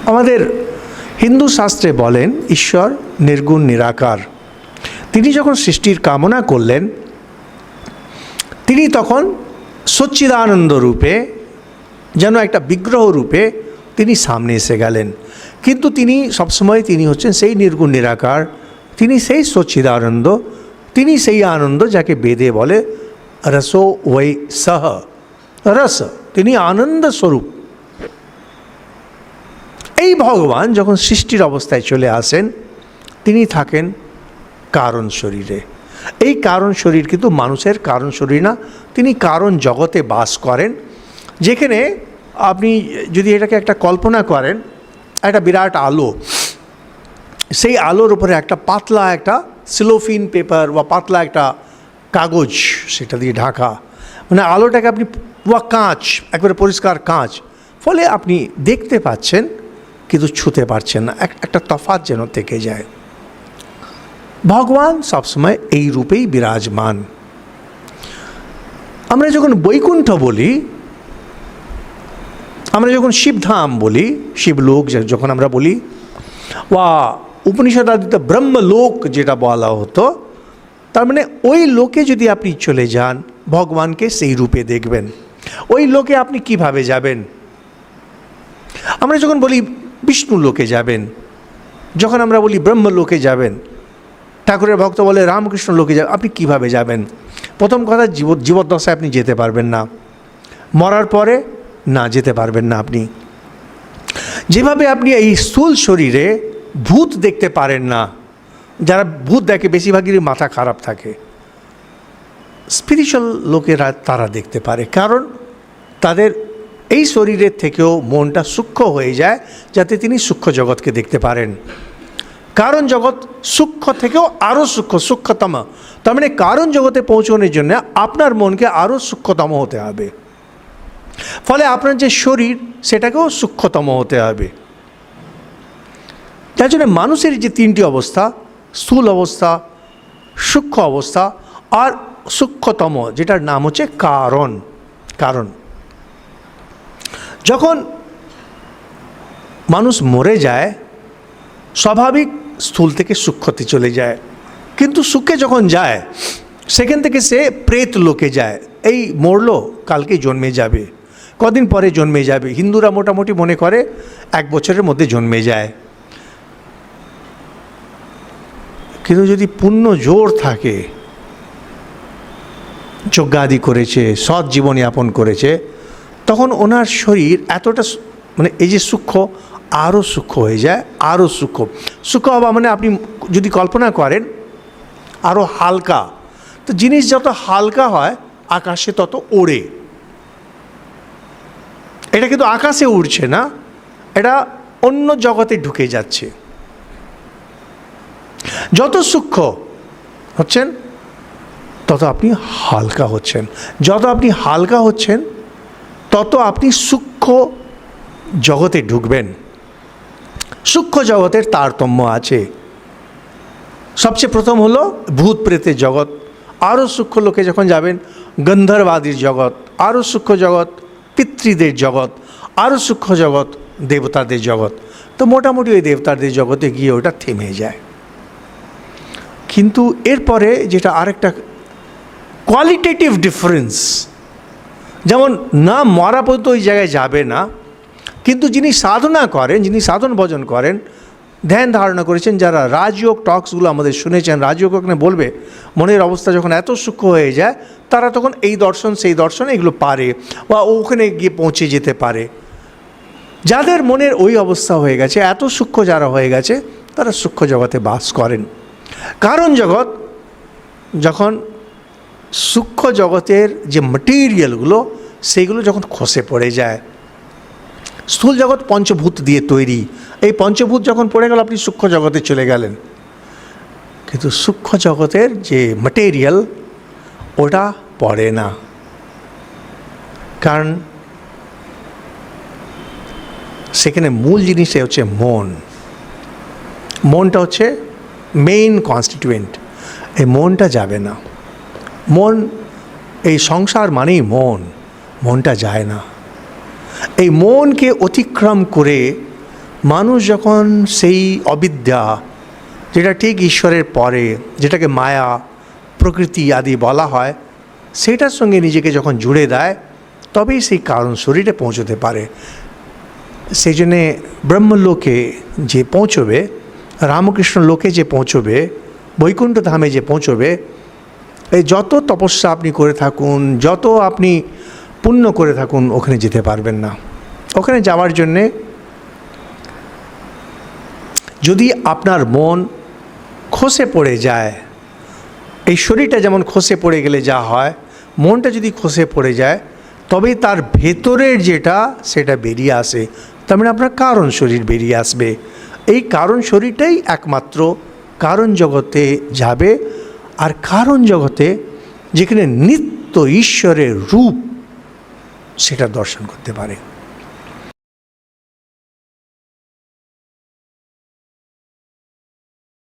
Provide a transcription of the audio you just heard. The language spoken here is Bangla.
আমাদের হিন্দু শাস্ত্রে বলেন ঈশ্বর নির্গুণ নিরাকার। তিনি যখন সৃষ্টির কামনা করলেন, তিনি তখন সচ্চিদানন্দ রূপে, যেন একটা বিগ্রহ রূপে তিনি সামনে এসে গেলেন। কিন্তু তিনি সবসময় তিনি হচ্ছেন সেই নির্গুণ নিরাকার, তিনি সেই সচ্চিদানন্দ, তিনি সেই আনন্দ যাকে বেদে বলে রসো ওই সহ রস, তিনি আনন্দ স্বরূপ। এই ভগবান যখন সৃষ্টির অবস্থায় চলে আসেন, তিনি থাকেন কারণ শরীরে। এই কারণ শরীর কিন্তু মানুষের কারণ শরীর না, তিনি কারণ জগতে বাস করেন। যেখানে আপনি যদি এটাকে একটা কল্পনা করেন, একটা বিরাট আলো, সেই আলোর উপরে একটা পাতলা একটা সিলোফিন পেপার বা পাতলা একটা কাগজ সেটা দিয়ে ঢাকা, মানে আলোটাকে আপনি কাঁচ, একবারে পরিষ্কার কাঁচ, ফলে আপনি দেখতে পাচ্ছেন কিন্তু ছুঁতে পারছেন না, একটা তফাৎ যেন থেকে যায়। ভগবান সবসময় এই রূপেই বিরাজমান। আমরা যখন বৈকুণ্ঠ বলি, আমরা যখন শিবধাম বলি, শিবলোক যখন আমরা বলি, বা উপনিষদ আদিতে ব্রহ্মলোক যেটা বলা হতো, তার মানে ওই লোকে যদি আপনি চলে যান, ভগবানকে সেই রূপে দেখবেন। ওই লোকে আপনি কিভাবে যাবেন? আমরা যখন বলি বিষ্ণু লোকে যাবেন, যখন আমরা বলি ব্রহ্মলোকে যাবেন, ঠাকুরের ভক্ত বলে রামকৃষ্ণ লোকে যাবেন, আপনি কিভাবে যাবেন? প্রথম কথা, জীবদ্দশায় আপনি যেতে পারবেন না, মরার পরে না যেতে পারবেন না। আপনি যেভাবে আপনি এই স্থূল শরীরে ভূত দেখতে পারেন না, যারা ভূত দেখে বেশিরভাগেরই মাথা খারাপ থাকে, স্পিরিচুয়াল লোকেরা তারা দেখতে পারে, কারণ তাদের এই শরীরের থেকেও মনটা সূক্ষ্ম হয়ে যায়, যাতে তিনি সূক্ষ্ম জগৎকে দেখতে পারেন। কারণ জগৎ সূক্ষ্ম থেকেও আরও সূক্ষ্মতম, তার মানে কারণ জগতে পৌঁছানোর জন্য আপনার মনকে আরও সূক্ষ্মতম হতে হবে, ফলে আপনার যে শরীর সেটাকেও সূক্ষ্মতম হতে হবে। তার জন্য মানুষের যে তিনটি অবস্থা, স্থূল অবস্থা, সূক্ষ্ম অবস্থা আর সূক্ষ্মতম, যেটার নাম হচ্ছে কারণ। কারণ যখন মানুষ মরে যায়, স্বাভাবিক স্থূল থেকে সূক্ষ্মতে চলে যায়, কিন্তু সূক্ষ্মে যখন যায় সেখান থেকে সে প্রেত লোকে যায়। এই মরলো, কালকে জন্মে যাবে, কদিন পরে জন্মে যাবে। হিন্দুরা মোটামুটি মনে করে 1 বছরের মধ্যে জন্মে যায়, কিন্তু যদি পুণ্য জোর থাকে, যজ্ঞাদি করেছে, সৎ জীবনযাপন করেছে, তখন ওনার শরীর এতটা, মানে এই যে সূক্ষ্ম, আরও সূক্ষ্ম হয়ে যায়, আরও সূক্ষ্ম হওয়া মানে আপনি যদি কল্পনা করেন আরও হালকা। তো জিনিস যত হালকা হয় আকাশে তত ওড়ে। এটা কিন্তু আকাশে উড়ছে না, এটা অন্য জগতে ঢুকে যাচ্ছে। যত সূক্ষ্ম হচ্ছেন তত আপনি হালকা হচ্ছেন, যত আপনি হালকা হচ্ছেন তত আপনি সূক্ষ্ম জগতে ঢুকবেন। সূক্ষ্ম জগতের তারতম্য আছে। সবচেয়ে প্রথম হলো ভূত প্রেতের জগৎ, আরও সূক্ষ্ম লোকে যখন যাবেন গন্ধর্বাদির জগৎ, আরও সূক্ষ্ম জগৎ পিতৃদের জগৎ, আরও সূক্ষ্ম জগৎ দেবতাদের জগৎ। তো মোটামুটি ওই দেবতাদের জগতে গিয়ে ওটা থেমে যায়। কিন্তু এরপরে যেটা আরেকটা কোয়ালিটেটিভ ডিফারেন্স, যেমন না মরা পর্যন্ত ওই জায়গায় যাবে না, কিন্তু যিনি সাধনা করেন, যিনি সাধন ভজন করেন, ধ্যান ধারণা করেছেন, যারা রাজযোগ টক্সগুলো আমাদের শুনেছেন, রাজযোগ ওখানে বলবে মনের অবস্থা যখন এত সূক্ষ্ম হয়ে যায়, তারা তখন এই দর্শন সেই দর্শন এগুলো পারে, বা ওখানে গিয়ে পৌঁছে যেতে পারে। যাদের মনের ওই অবস্থা হয়ে গেছে, এত সূক্ষ্ম যারা হয়ে গেছে, তারা সূক্ষ্ম জগতে বাস করেন। কারণ জগৎ যখন সূক্ষ্ম জগতের যে ম্যাটেরিয়ালগুলো সেইগুলো যখন খসে পড়ে যায়, স্থূল জগৎ পঞ্চভূত দিয়ে তৈরি, এই পঞ্চভূত যখন পড়ে গেল আপনি সূক্ষ্ম জগতে চলে গেলেন। কিন্তু সূক্ষ্ম জগতের যে ম্যাটেরিয়াল ওটা পড়ে না, কারণ সেখানে মূল জিনিসটা হচ্ছে মন। মনটা হচ্ছে মেইন কনস্টিটিউয়েন্ট, এই মনটা যাবে না। মন, এই সংসার মানেই মনটা যায় না। এই মনকে অতিক্রম করে মানুষ যখন সেই অবিদ্যা, যেটা ঠিক ঈশ্বরের পরে, যেটাকে মায়া, প্রকৃতি আদি বলা হয়, সেটার সঙ্গে নিজেকে যখন জুড়ে দেয়, তবেই সেই কারণ শরীরে পৌঁছতে পারে। সেই জন্যে ব্রহ্মলোকে যে পৌঁছবে, রামকৃষ্ণ লোকে যে পৌঁছবে, বৈকুণ্ঠ ধামে যে পৌঁছবে, এই যত তপস্যা আপনি করে থাকুন, যত আপনি পুণ্য করে থাকুন, ওখানে যেতে পারবেন না। ওখানে যাওয়ার জন্যে যদি আপনার মন খসে পড়ে যায়, এই শরীরটা যেমন খসে পড়ে গেলে যা হয়, মনটা যদি খসে পড়ে যায়, তবেই তার ভেতরের যেটা সেটা বেরিয়ে আসে। তার মানে আপনার কারণ শরীর বেরিয়ে আসবে। এই কারণ শরীরটাই একমাত্র কারণ জগতে যাবে। আর কারণ জগতে যেখানে নিত্য ঈশ্বরের রূপ, সেটা দর্শন করতে পারে।